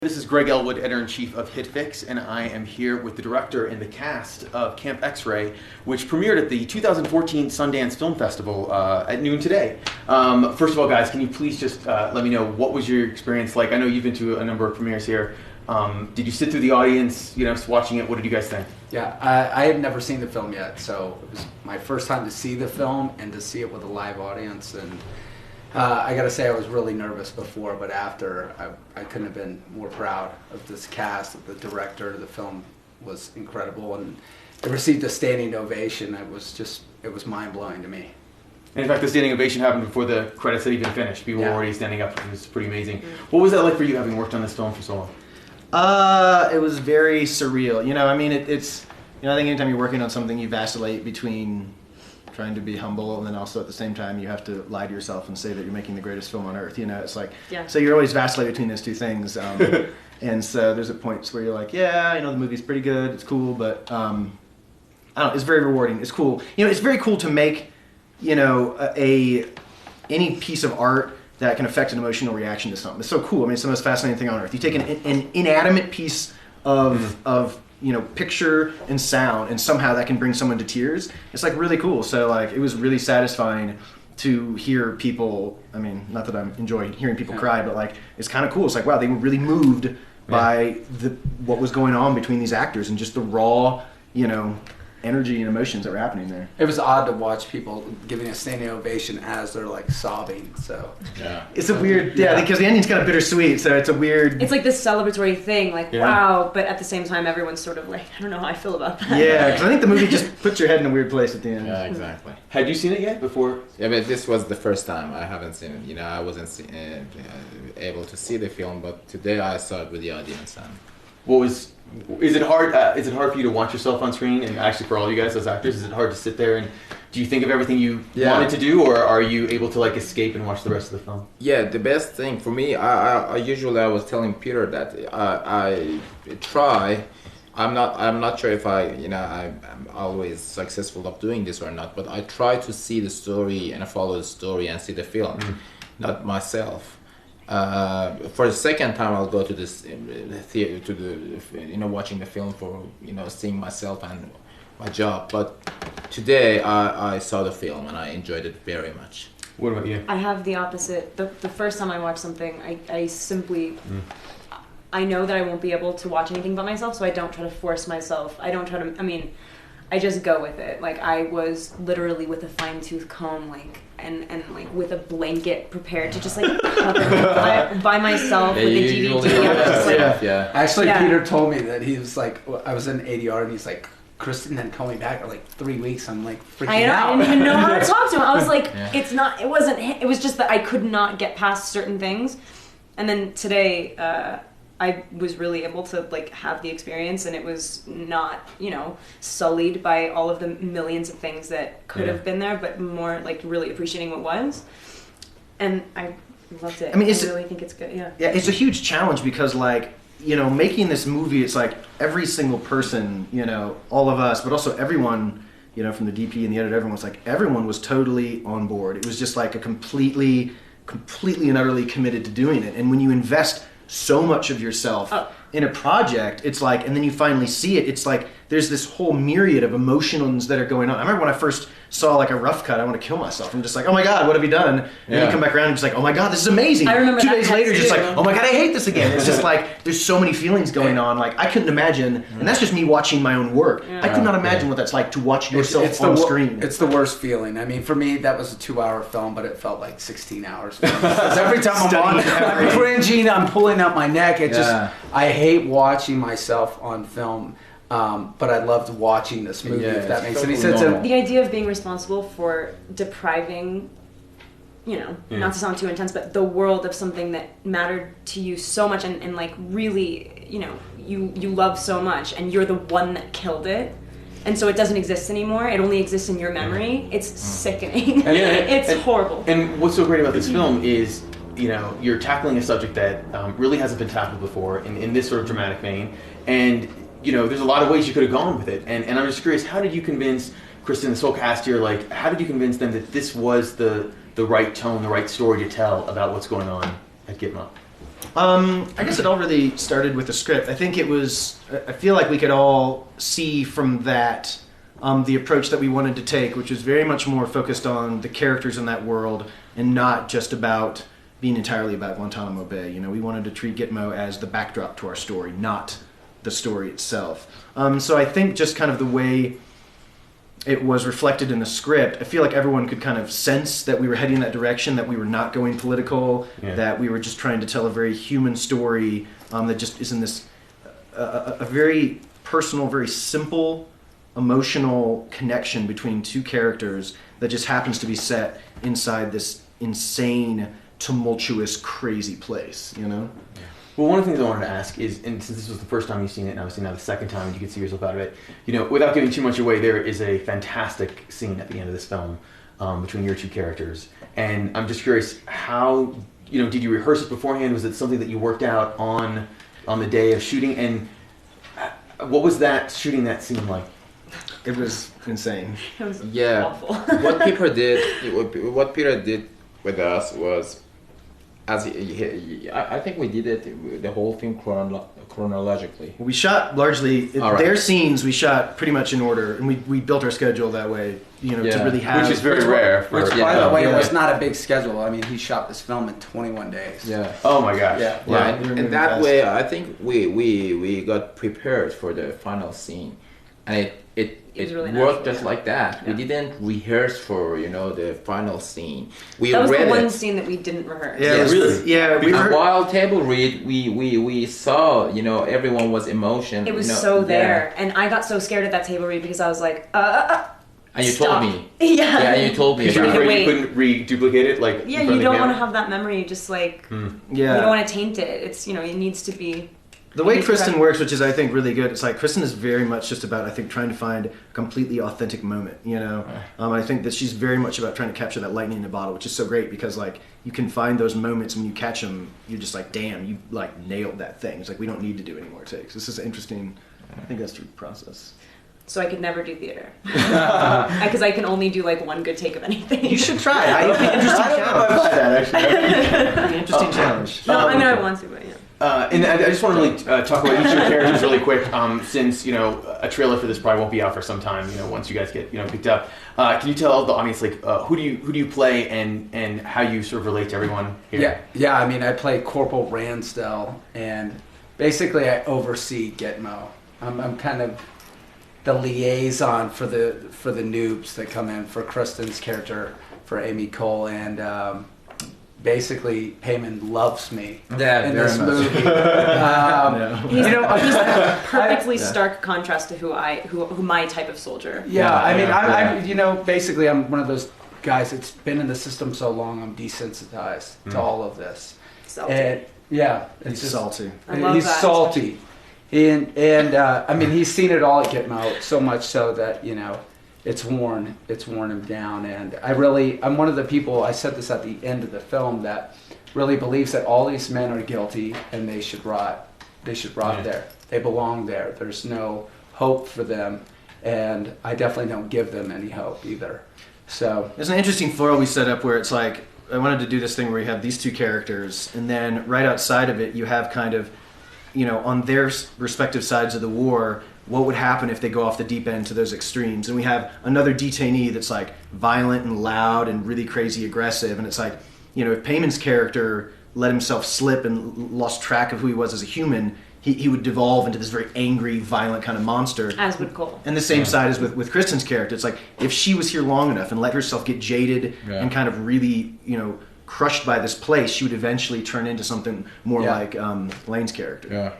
This is Greg Elwood, editor-in-chief of HitFix, and I am here with the director and the cast of Camp X-Ray, which premiered at the 2014 Sundance Film Festival at noon today. First of all, guys, can you please just let me know, what was your experience like? I know you've been to a number of premieres here. Did you sit through the audience, watching it? What did you guys think? Yeah, I have never seen the film yet, so it was my first time to see the film and to see it with a live audience. And I gotta say, I was really nervous before, but after, I couldn't have been more proud of this cast, of the director. The film was incredible, and it received a standing ovation. It was mind-blowing to me. And in fact, the standing ovation happened before the credits had even finished. People were already standing up. It was pretty amazing. What was that like for you, having worked on this film for so long? It was very surreal. It's I think anytime you're working on something, you vacillate between trying to be humble, and then also at the same time you have to lie to yourself and say that you're making the greatest film on earth. It's like, so you're always vacillating between those two things. And so there's at points where you're like, the movie's pretty good, it's cool, but I don't know, it's very rewarding. It's cool. It's very cool to make, any piece of art that can affect an emotional reaction to something. It's so cool. It's the most fascinating thing on earth. You take an inanimate piece of picture and sound, and somehow that can bring someone to tears. It's like really cool. So it was really satisfying to hear people, not that I enjoy hearing people cry, but it's kind of cool. It's like, wow, they were really moved by what was going on between these actors and just the raw, energy and emotions that were happening there. It was odd to watch people giving a standing ovation as they're sobbing. So it's a weird, because the ending's kind of bittersweet. So it's a weird. It's like this celebratory thing, wow, but at the same time, everyone's sort of like, I don't know how I feel about that. Yeah, because I think the movie just puts your head in a weird place at the end. Yeah, exactly. Had you seen it yet before? Yeah, but this was the first time. I haven't seen it. I wasn't able to see the film, but today I saw it with the audience. And is it hard? Is it hard for you to watch yourself on screen? And actually, for all you guys as actors, is it hard to sit there and do you think of everything you wanted to do, or are you able to escape and watch the rest of the film? Yeah, the best thing for me, I usually was telling Peter that I try. I'm not sure if I'm always successful of doing this or not, but I try to see the story and follow the story and see the film, not myself. For the second time, I'll go to this theater to watching the film for seeing myself and my job. But today I saw the film and I enjoyed it very much. What about you? I have the opposite. The first time I watch something, I simply I know that I won't be able to watch anything but myself, so I don't try to force myself. I don't try to. I just go with it. I was literally with a fine-tooth comb, and with a blanket prepared to just cover by myself with the DVD. Actually, Peter told me that he was I was in ADR, and he's like, Kristen then called me back for 3 weeks. I'm freaking out. I didn't even know how to talk to him. I was like, it was just that I could not get past certain things. And then today, I was really able to have the experience, and it was not, sullied by all of the millions of things that could have been there, but more really appreciating what was. And I loved it. I really think it's good. Yeah, it's a huge challenge because making this movie, it's every single person, all of us, but also everyone, from the DP and the editor, everyone was totally on board. It was just a completely and utterly committed to doing it. And when you invest so much of yourself in a project, it's and then you finally see it, it's there's this whole myriad of emotions that are going on. I remember when I first saw a rough cut, I want to kill myself. I'm just oh my God, what have you done? And then you come back around and just oh my God, this is amazing. I remember 2 days later, just oh my God, I hate this again. It's just there's so many feelings going on. I couldn't imagine, and that's just me watching my own work. I could not imagine what that's like to watch yourself on screen. It's the worst feeling. For me, that was a 2-hour film, but it felt like 16 hours. Because every time I'm on it, I'm cringing, I'm pulling out my neck. I hate watching myself on film. But I loved watching this movie, if that makes any sense. The idea of being responsible for depriving, not to sound too intense, but the world of something that mattered to you so much and really, you love so much, and you're the one that killed it. And so it doesn't exist anymore. It only exists in your memory. It's sickening. It's horrible. And what's so great about this film is, you're tackling a subject that really hasn't been tackled before in this sort of dramatic vein. And there's a lot of ways you could have gone with it, and I'm just curious, how did you convince Kristen, this whole cast here, how did you convince them that this was the right tone, the right story to tell about what's going on at Gitmo? I guess it all really started with the script. I think I feel like we could all see from that the approach that we wanted to take, which was very much more focused on the characters in that world and not just about being entirely about Guantanamo Bay. We wanted to treat Gitmo as the backdrop to our story, not the story itself. So I think just kind of the way it was reflected in the script, I feel like everyone could kind of sense that we were heading in that direction, that we were not going political, that we were just trying to tell a very human story that just is in this a very personal, very simple, emotional connection between two characters that just happens to be set inside this insane, tumultuous, crazy place, Well, one of the things I wanted to ask is, and since this was the first time you've seen it, and obviously now the second time and you can see yourself out of it, without giving too much away, there is a fantastic scene at the end of this film between your two characters. And I'm just curious, how, did you rehearse it beforehand? Was it something that you worked out on the day of shooting? And what was shooting that scene like? It was insane. It was awful. What Peter did with us was, I think we did it, the whole thing chronologically. We shot largely, their scenes we shot pretty much in order, and we built our schedule that way, to really have... Which is very rare. By the way, it was not a big schedule. I mean, he shot this film in 21 days. Yeah. Oh my gosh. Yeah. Wow. And that way, I think we got prepared for the final scene. And it really worked natural, just like that. Yeah. We didn't rehearse for the final scene. That was the one scene that we didn't rehearse. Yeah, really. Yeah, while table read, we saw everyone was emotion. It was so there, and I got so scared at that table read because I was like, And you stop. told me. Yeah. Yeah, and you told me. Because you were about it. afraid you couldn't reduplicate it, like. Yeah, you don't want to have that memory. Just like Yeah. you don't want to taint it. It's it needs to be. The way Kristen works, which is I think really good, it's like Kristen is very much just about trying to find a completely authentic moment. I think that she's very much about trying to capture that lightning in a bottle, which is so great because you can find those moments when you catch them, you're just like, damn, you nailed that thing. It's like we don't need to do any more takes. This is interesting. I think that's the process. So I could never do theater because I can only do one good take of anything. You should try it. It'd be an interesting challenge. Actually. Interesting challenge. No, I mean I want to, but yeah. And I just want to really talk about each of your characters really quick, since a trailer for this probably won't be out for some time. Once you guys get picked up, can you tell the audience who do you play and how you sort of relate to everyone here? Yeah. I mean, I play Corporal Ransdell, and basically I oversee Gitmo. I'm kind of the liaison for the noobs that come in, for Kristen's character, for Amy Cole, and basically Payman loves me in this movie. He's just a perfectly stark contrast to who my type of soldier. Yeah, I mean, I'm basically I'm one of those guys that's been in the system so long, I'm desensitized to all of this. Salty. And, it's He's salty. I love he's that. salty. And I mean, he's seen it all at Gitmo, so much so that it's worn him down. And I'm one of the people, I said this at the end of the film, that really believes that all these men are guilty and they should rot there. They belong there. There's no hope for them, and I definitely don't give them any hope either. So there's an interesting foil we set up where it's like I wanted to do this thing where you have these two characters, and then right outside of it you have kind of on their respective sides of the war, what would happen if they go off the deep end to those extremes. And we have another detainee that's violent and loud and really crazy aggressive, and it's if Payman's character let himself slip and lost track of who he was as a human, he would devolve into this very angry, violent kind of monster. As would Cole. And the same side is with Kristen's character. It's if she was here long enough and let herself get jaded and kind of really, crushed by this place, she would eventually turn into something more like Lane's character. Yeah.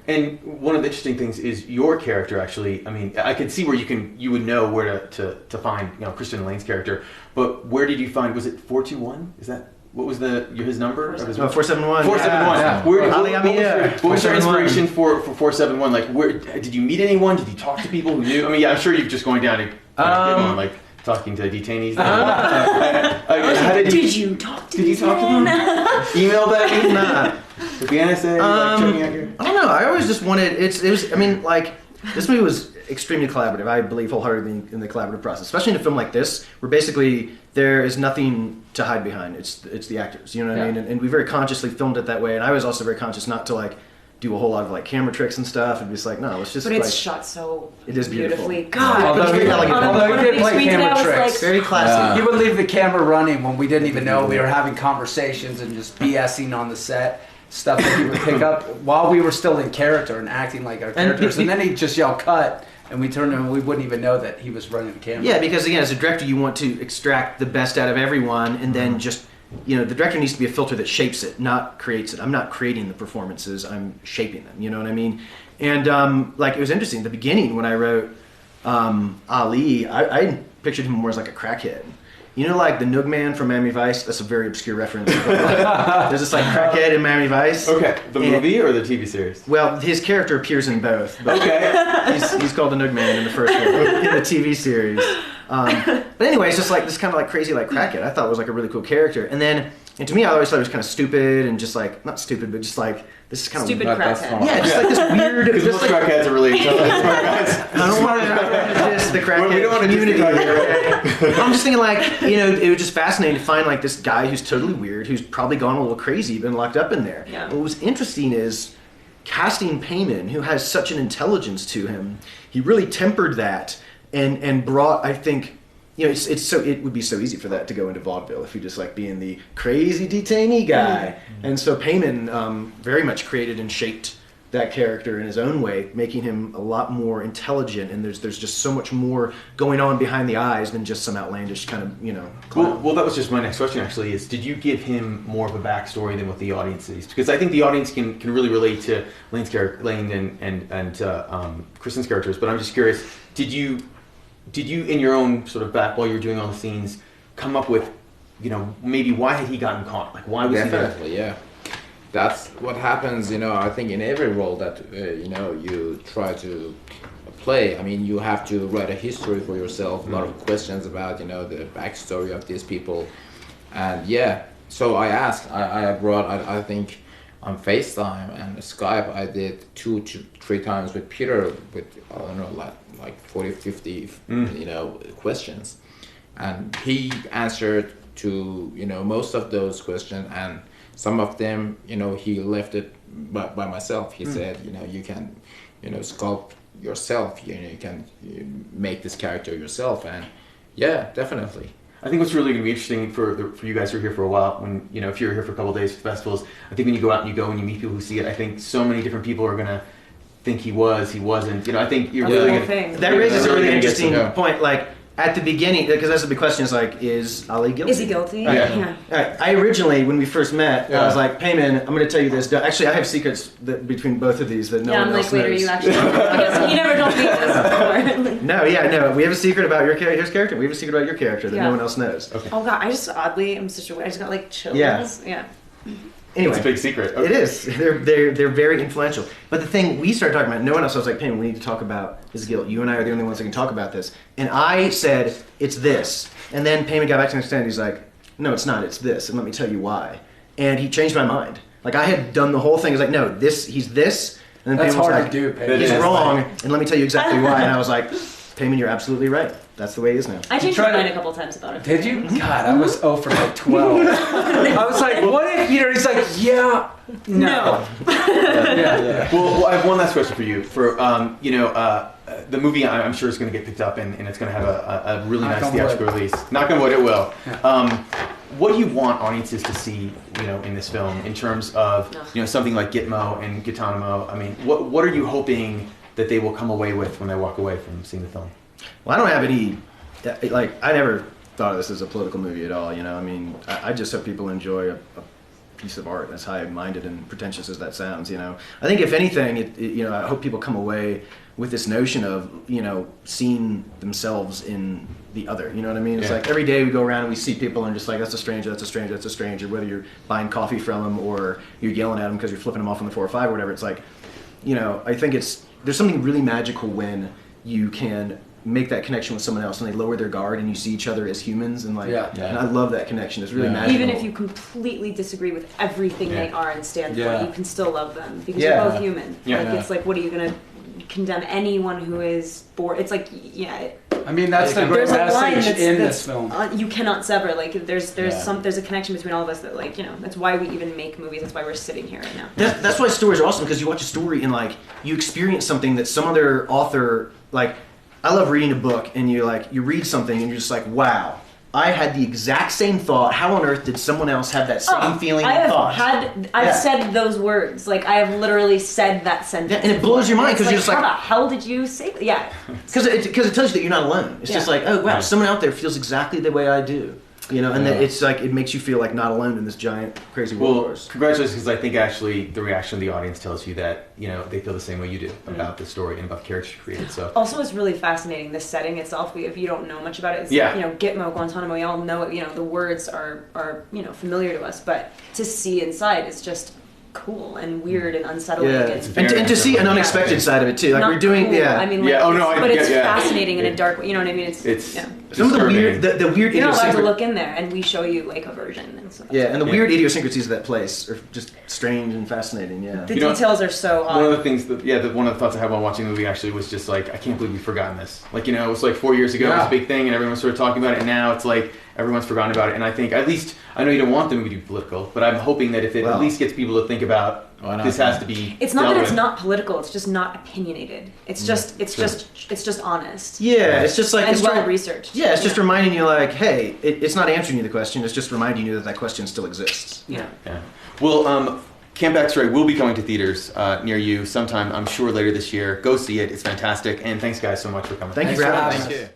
And one of the interesting things is your character actually. I mean, I can see where you would know where to find Kristen and Lane's character, but where did you find? Was it 421? Is that what was his number? 471. 471. Yeah. What was your inspiration for 471? Where did you meet anyone? Did you talk to people who knew? I mean, I'm sure you're just going down and talking to detainees. Did you talk to them? Email them? Nah. With the NSA checking out your... I don't know. I always just wanted. It was. I mean, this movie was extremely collaborative. I believe wholeheartedly in the collaborative process, especially in a film like this, where basically there is nothing to hide behind. It's the actors, you know what I mean? And we very consciously filmed it that way, and I was also very conscious not to like do a whole lot of like camera tricks and stuff, and just like, no, let's just. But it's like, shot so it is beautifully. beautiful. God, Although he did play camera tricks. Very classy. He would leave the camera running when we didn't even know we were having conversations and just BSing on the set. Stuff that he would pick up while we were still in character and acting like our characters, and then he'd just yell cut, and we turned and we wouldn't even know that he was running the camera. Yeah, because again, as a director, you want to extract the best out of everyone, and then just, you know, the director needs to be a filter that shapes it, not creates it. I'm not creating the performances, I'm shaping them, you know what I mean? And like, it was interesting, at the beginning when I wrote Ali, I pictured him more as like a crackhead. You know, like the Noog Man from Miami Vice? That's a very obscure reference. There's this like crackhead in Miami Vice. Okay, the movie or the TV series? Well, his character appears in both. But Okay. he's called the Noog Man in the first one, in the TV series. But anyway, it's just like this kind of like crazy like crackhead. I thought it was like a really cool character. And to me, I always thought it was kind of stupid and just like, not stupid, but just like, this is kind stupid of crackhead. Yeah, just like this weird. Because most crackheads are really smart guys. I don't want to diss the crackhead We don't want to community. community. I'm just thinking like, you know, it was just fascinating to find like this guy who's totally weird, who's probably gone a little crazy, been locked up in there. Yeah. What was interesting is casting Payman, who has such an intelligence to him, he really tempered that and brought, I think, you know, it would be so easy for that to go into vaudeville if you just like being the crazy detainee guy. And so Payman very much created and shaped that character in his own way, making him a lot more intelligent, and there's just so much more going on behind the eyes than just some outlandish kind of, you know, clown. Well, that was just my next question actually, is did you give him more of a backstory than what the audience sees? Because I think the audience can really relate to Lane's character, Lane and Kristen's characters, but I'm just curious, did you in your own sort of back while you were doing all the scenes come up with, you know, maybe why had he gotten caught? Like why was he there? Definitely, yeah. That's what happens, you know, I think in every role that, you know, you try to play. I mean, you have to write a history for yourself, a lot of questions about, you know, the backstory of these people. And yeah, so I asked, I brought, I think on FaceTime and Skype, I did 2 to 3 times with Peter with, I don't know, like 40, 50, you know, questions. And he answered to, you know, most of those questions, and some of them, you know, he left it by myself. He said, you know, you can, you know, sculpt yourself. You know, you can make this character yourself. And yeah, definitely. I think what's really going to be interesting for you guys who are here for a while, when, you know, if you're here for a couple of days for festivals, I think when you go out and you meet people who see it, I think so many different people are going to think he wasn't. You know, I think you're really going to... That raises a really interesting some, point. Like, at the beginning, because that's the big question, is like, is Ali guilty? Is he guilty? Right. Yeah. Right. I originally, when we first met, I was like, Payman, I'm going to tell you this. Actually, I have secrets between both of these that no one else knows. Wait, are you actually? Because he never told me this before. No. We have a secret about his character. We have a secret about your character that no one else knows. Okay. Oh God, I just got like chills. Yeah. Anyway, it's a big secret. Okay. It is. They're very influential. But the thing we started talking about, no one else. I was like, Payman, we need to talk about his guilt. You and I are the only ones that can talk about this. And I said, it's this. And then Payman got back to me and he's like, no, it's not. It's this. And let me tell you why. And he changed my mind. Like, I had done the whole thing. He's like, no, he's this. And then That's Payman was hard like, to do, Payman. he's wrong. And let me tell you exactly why. And I was like, Payman, you're absolutely right. That's the way it is now. I changed my mind a couple times about it. Did you? God, I was 0 for like 12. I was like, what if Peter? He's like, yeah, no. Yeah. Well, I have one last question for you. For the movie, I'm sure is going to get picked up and it's going to have a really nice theatrical release. Knock on wood, it will. Yeah. What do you want audiences to see, you know, in this film in terms of, you know, something like Gitmo and Gitanimo? I mean, what are you hoping that they will come away with when they walk away from seeing the film? Well, I don't have any, like, I never thought of this as a political movie at all, you know. I mean, I just hope people enjoy a piece of art, as high-minded and pretentious as that sounds, you know. I think if anything, you know, I hope people come away with this notion of, you know, seeing themselves in the other, you know what I mean? It's like every day we go around and we see people and just like, that's a stranger, that's a stranger, that's a stranger, whether you're buying coffee from them or you're yelling at them because you're flipping them off on the 405 or whatever. It's like, you know, I think there's something really magical when you can make that connection with someone else and they lower their guard and you see each other as humans and like and I love that connection. It's really magical. Even if you completely disagree with everything they are and stand for, you can still love them because you're both human. Like it's like, what are you gonna condemn anyone who is bored. It's like, yeah. I mean, that's the great There's a line message in this that's film. you cannot sever. Like there's Yeah. there's a connection between all of us that, like, you know, that's why we even make movies. That's why we're sitting here right now. That's why stories are awesome, because you watch a story and like you experience something that some other author, like, I love reading a book and you read something and you're just like, wow, I had the exact same thought. How on earth did someone else have that same feeling and thought? I've said those words. Like, I have literally said that sentence. Yeah, and it blows your mind because you're just like, how the hell did you say that? Yeah. Because it tells you that you're not alone. It's just like, oh wow, someone out there feels exactly the way I do. You know, and then it's like, it makes you feel like not alone in this giant crazy world. Well, congratulations, because I think actually the reaction of the audience tells you that, you know, they feel the same way you do about the story and about the characters you created. So Also, it's really fascinating, the setting itself. If you don't know much about it, it's, Yeah. you know, Gitmo, Guantanamo, we all know it. You know, the words are you know, familiar to us, but to see inside is just cool and weird and unsettling. Yeah, and to see an unexpected side of it too. Like, Not we're doing, cool. I mean, like, but it's fascinating in a dark way. You know what I mean? it's yeah. some of the weird, the weird You're not allowed to idiosyncrasies. look in there, and we show you like a version and stuff. Yeah, and the weird idiosyncrasies of that place are just strange and fascinating. Yeah. The You know, details are so odd. one of the things that one of the thoughts I had while watching the movie actually was just like, I can't believe we've forgotten this. Like, you know, it was like 4 years ago, it was a big thing, and everyone was sort of talking about it, and now it's like everyone's forgotten about it. And I think, at least, I know you don't want the movie to be political, but I'm hoping that if it at least gets people to think about, this has to be. It's not dealt that it's with. not political. It's just not opinionated. It's just honest. Yeah, it's just like And it's well researched. Yeah, it's just reminding you, like, hey, it's not answering you the question. It's just reminding you that that question still exists. Yeah. Yeah. Well, Camp X-Ray will be coming to theaters near you sometime, I'm sure, later this year. Go see it. It's fantastic. And thanks, guys, so much for coming. Thank you for having us. Thank you.